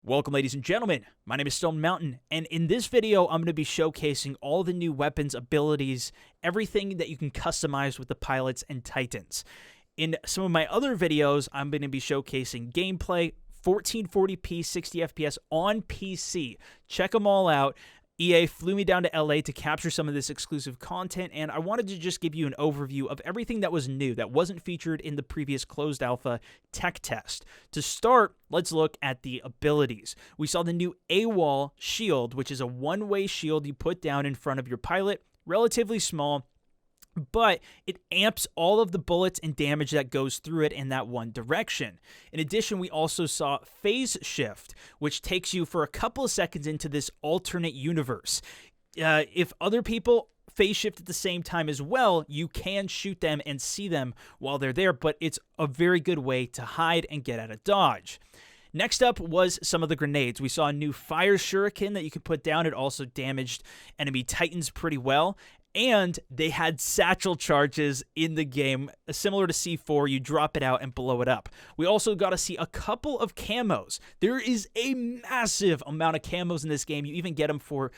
Welcome, ladies and gentlemen. My name is SwagMountain, and in this video, I'm going to be showcasing all the new weapons, abilities, everything that you can customize with the pilots and titans. In some of my other videos, I'm going to be showcasing gameplay, 1440p, 60 FPS on PC. Check them all out. EA flew me down to LA to capture some of this exclusive content, and I wanted to just give you an overview of everything that was new that wasn't featured in the previous closed alpha tech test. To start, let's look at the abilities. We saw the new AWOL shield, which is a one-way shield you put down in front of your pilot, relatively small, but it amps all of the bullets and damage that goes through it in that one direction. In addition, we also saw phase shift, which takes you for a couple of seconds into this alternate universe. If other people phase shift at the same time as well, you can shoot them and see them while they're there, but it's a very good way to hide and get out of dodge. Next up was some of the grenades. We saw a new fire shuriken that you could put down. It also damaged enemy titans pretty well. And they had satchel charges in the game, similar to C4. You drop it out and blow it up. We also got to see a couple of camos. There is a massive amount of camos in this game. You even get them for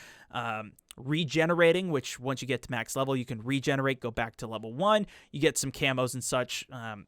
regenerating, which once you get to max level, you can regenerate, go back to level 1. You get some camos and such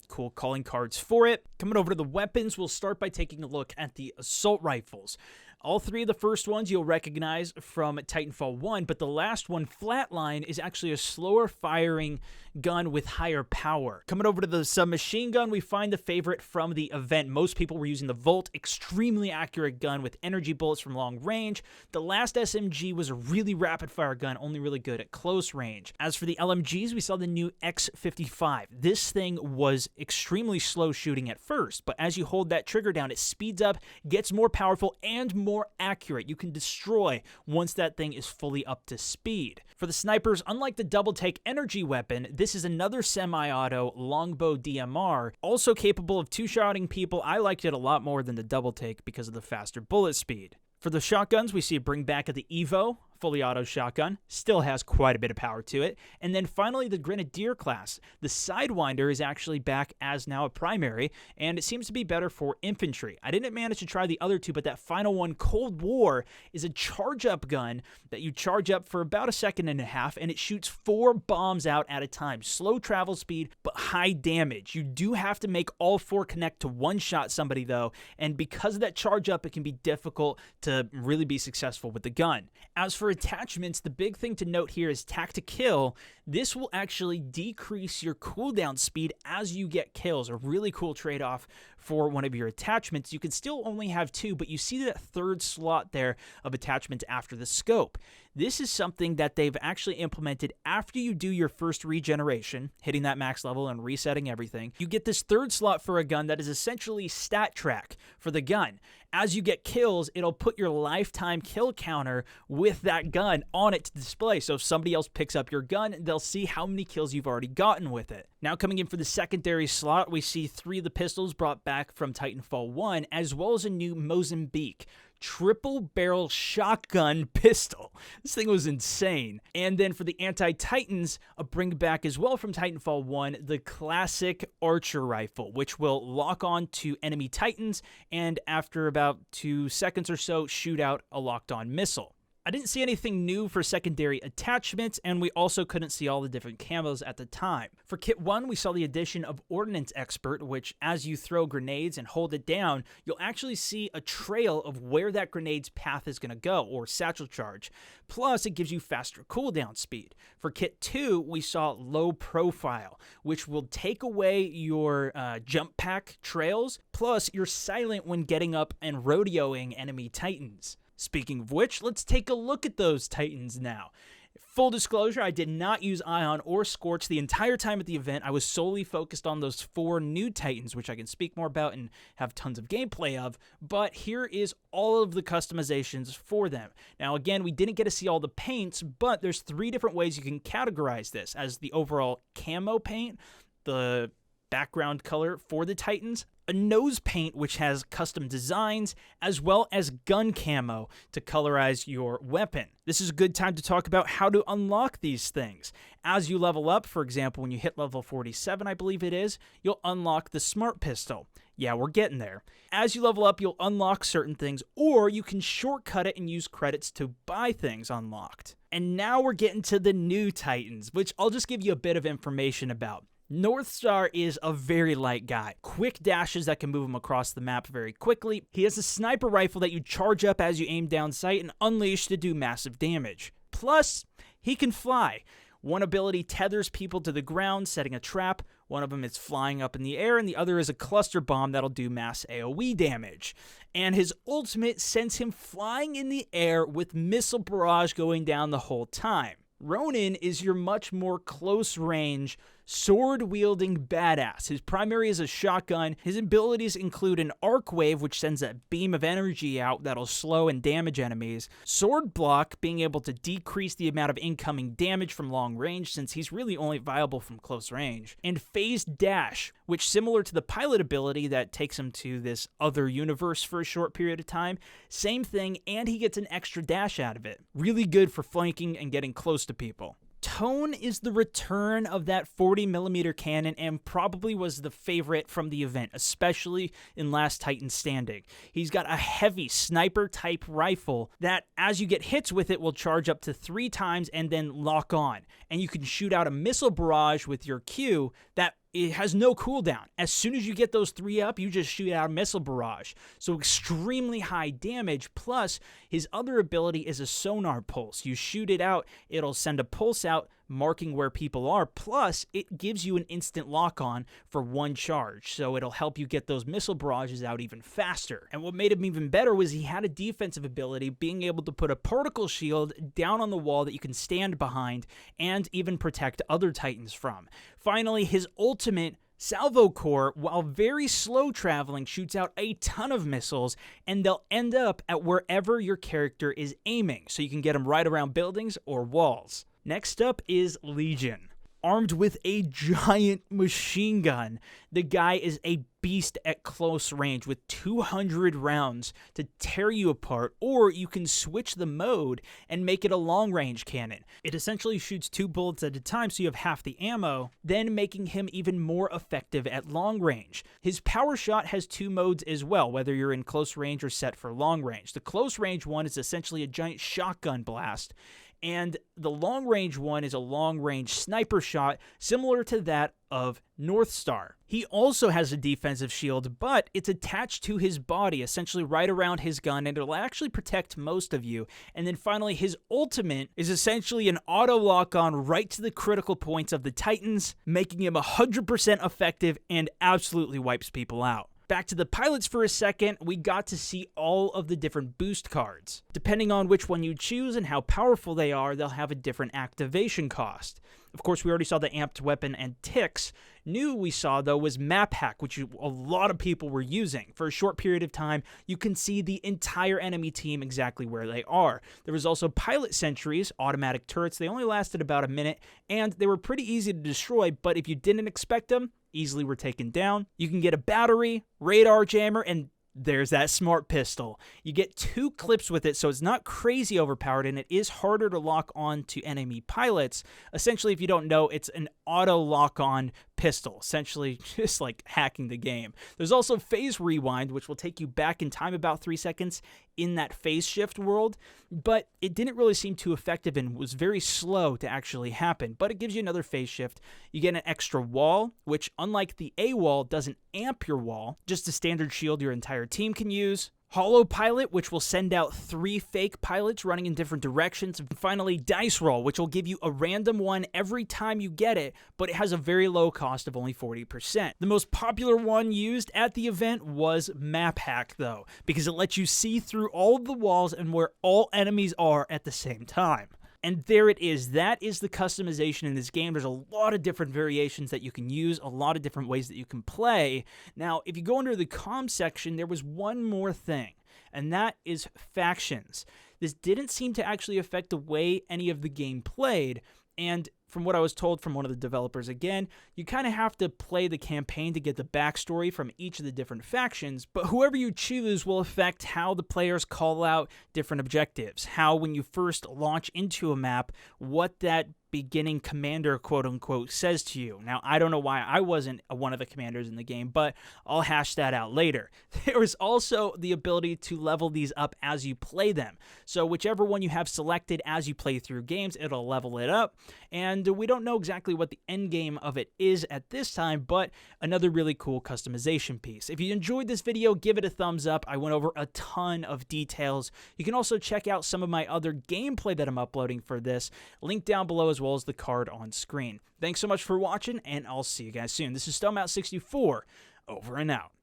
cool calling cards for it. Coming over to the weapons, we'll start by taking a look at the assault rifles. All three of the first ones you'll recognize from Titanfall 1, but the last one, Flatline, is actually a slower firing gun with higher power. Coming over to the submachine gun, we find the favorite from the event. Most people were using the Volt, extremely accurate gun with energy bullets from long range. The last SMG was a really rapid fire gun, only really good at close range. As for the LMGs, we saw the new X55. This thing was extremely slow shooting at first, but as you hold that trigger down, it speeds up, gets more powerful, and more accurate. You can destroy once that thing is fully up to speed. For the snipers, unlike the double take energy weapon, this is another semi-auto longbow DMR, also capable of two-shotting people. I liked it a lot more than the double take because of the faster bullet speed. For the shotguns, we see it bring back at the Evo, fully auto shotgun, still has quite a bit of power to it. And then finally, the Grenadier class. The Sidewinder is actually back as now a primary, and it seems to be better for infantry. I didn't manage to try the other two, but that final one, Cold War, is a charge-up gun that you charge up for about a second and a half, and it shoots 4 bombs out at a time. Slow travel speed, but high damage. You do have to make all 4 connect to one-shot somebody, though, and because of that charge-up, it can be difficult to really be successful with the gun. As for attachments, the big thing to note here is tack to kill. This will actually decrease your cooldown speed as you get kills. A really cool trade-off for one of your attachments. You can still only have 2, but you see that third slot there of attachments after the scope. This is something that they've actually implemented after you do your first regeneration, hitting that max level and resetting everything. You get this third slot for a gun that is essentially stat track for the gun. As you get kills, it'll put your lifetime kill counter with that gun on it to display. So if somebody else picks up your gun, they'll see how many kills you've already gotten with it. Now coming in for the secondary slot, we see 3 of the pistols brought back from Titanfall 1, as well as a new Mozambique triple barrel shotgun pistol. This thing was insane. And then for the anti-Titans, a bring back as well from Titanfall 1, the classic archer rifle, which will lock on to enemy Titans and after about 2 seconds or so, shoot out a locked on missile. I didn't see anything new for secondary attachments, and we also couldn't see all the different camos at the time. For Kit 1, we saw the addition of Ordnance Expert, which as you throw grenades and hold it down, you'll actually see a trail of where that grenade's path is going to go, or satchel charge. Plus, it gives you faster cooldown speed. For Kit 2, we saw Low Profile, which will take away your jump pack trails, plus you're silent when getting up and rodeoing enemy Titans. Speaking of which, let's take a look at those Titans now. Full disclosure, I did not use Ion or Scorch the entire time at the event. I was solely focused on those 4 new Titans, which I can speak more about and have tons of gameplay of, but here is all of the customizations for them. Now again, we didn't get to see all the paints, but there's 3 different ways you can categorize this as the overall camo paint, the background color for the Titans, a nose paint which has custom designs, as well as gun camo to colorize your weapon. This is a good time to talk about how to unlock these things. As you level up, for example, when you hit level 47, I believe it is, you'll unlock the smart pistol. Yeah, we're getting there. As you level up, you'll unlock certain things, or you can shortcut it and use credits to buy things unlocked. And now we're getting to the new Titans, which I'll just give you a bit of information about. NORTHSTAR is a very light guy. Quick dashes that can move him across the map very quickly. He has a sniper rifle that you charge up as you aim down sight and unleash to do massive damage. Plus, he can fly. One ability tethers people to the ground, setting a trap. One of them is flying up in the air, and the other is a cluster bomb that'll do mass AoE damage. And his ultimate sends him flying in the air with missile barrage going down the whole time. Ronin is your much more close-range, sword-wielding badass. His primary is a shotgun. His abilities include an arc wave, which sends a beam of energy out that'll slow and damage enemies. Sword block, being able to decrease the amount of incoming damage from long range, since he's really only viable from close range. And phased dash, which, similar to the pilot ability that takes him to this other universe for a short period of time, same thing, and he gets an extra dash out of it. Really good for flanking and getting close to people. Tone is the return of that 40mm cannon and probably was the favorite from the event, especially in Last Titan Standing. He's got a heavy sniper-type rifle that, as you get hits with it, will charge up to 3 times and then lock on. And you can shoot out a missile barrage with your Q that it has no cooldown. As soon as you get those 3 up, you just shoot out a missile barrage. So extremely high damage, plus his other ability is a sonar pulse. You shoot it out, it'll send a pulse out marking where people are, plus it gives you an instant lock-on for 1 charge, so it'll help you get those missile barrages out even faster. And what made him even better was he had a defensive ability, being able to put a particle shield down on the wall that you can stand behind and even protect other Titans from. Finally, his ultimate, Salvo Core, while very slow traveling, shoots out a ton of missiles, and they'll end up at wherever your character is aiming, so you can get them right around buildings or walls. Next up is Legion. Armed with a giant machine gun, the guy is a beast at close range with 200 rounds to tear you apart, or you can switch the mode and make it a long-range cannon. It essentially shoots 2 bullets at a time, so you have half the ammo, then making him even more effective at long range. His power shot has 2 modes as well, whether you're in close range or set for long range. The close range one is essentially a giant shotgun blast, and the long-range one is a long-range sniper shot, similar to that of NORTHSTAR. He also has a defensive shield, but it's attached to his body, essentially right around his gun, and it'll actually protect most of you. And then finally, his ultimate is essentially an auto lock-on right to the critical points of the Titans, making him 100% effective and absolutely wipes people out. Back to the pilots for a second, we got to see all of the different boost cards. Depending on which one you choose and how powerful they are, they'll have a different activation cost. Of course, we already saw the amped weapon and ticks. New we saw, though, was map hack, which a lot of people were using. For a short period of time, you can see the entire enemy team exactly where they are. There was also pilot sentries, automatic turrets. They only lasted about a minute, and they were pretty easy to destroy, but if you didn't expect them, easily were taken down. You can get a battery, radar jammer, and there's that smart pistol. You get 2 clips with it, so it's not crazy overpowered, and it is harder to lock on to enemy pilots. Essentially, if you don't know, it's an auto lock-on pistol, essentially just like hacking the game. There's also phase rewind, which will take you back in time about 3 seconds in that phase shift world, but it didn't really seem too effective and was very slow to actually happen, but it gives you another phase shift. You get an extra wall, which unlike the A wall, doesn't amp your wall, just a standard shield your entire team can use. Holo Pilot, which will send out 3 fake pilots running in different directions. And finally, Dice Roll, which will give you a random one every time you get it, but it has a very low cost of only 40%. The most popular one used at the event was Map Hack, though, because it lets you see through all of the walls and where all enemies are at the same time. And there it is. That is the customization in this game. There's a lot of different variations that you can use, a lot of different ways that you can play. Now, if you go under the comm section, there was one more thing, and that is factions. This didn't seem to actually affect the way any of the game played. And from what I was told from one of the developers, again, you kind of have to play the campaign to get the backstory from each of the different factions, but whoever you choose will affect how the players call out different objectives, how when you first launch into a map, what that beginning commander, quote-unquote, says to you. Now, I don't know why I wasn't one of the commanders in the game, but I'll hash that out later. There is also the ability to level these up as you play them. So whichever one you have selected as you play through games, it'll level it up. And we don't know exactly what the end game of it is at this time, but another really cool customization piece. If you enjoyed this video, give it a thumbs up. I went over a ton of details. You can also check out some of my other gameplay that I'm uploading for this, link down below as well as the card on screen. Thanks so much for watching, and I'll see you guys soon. This is SwagMountain 64, over and out.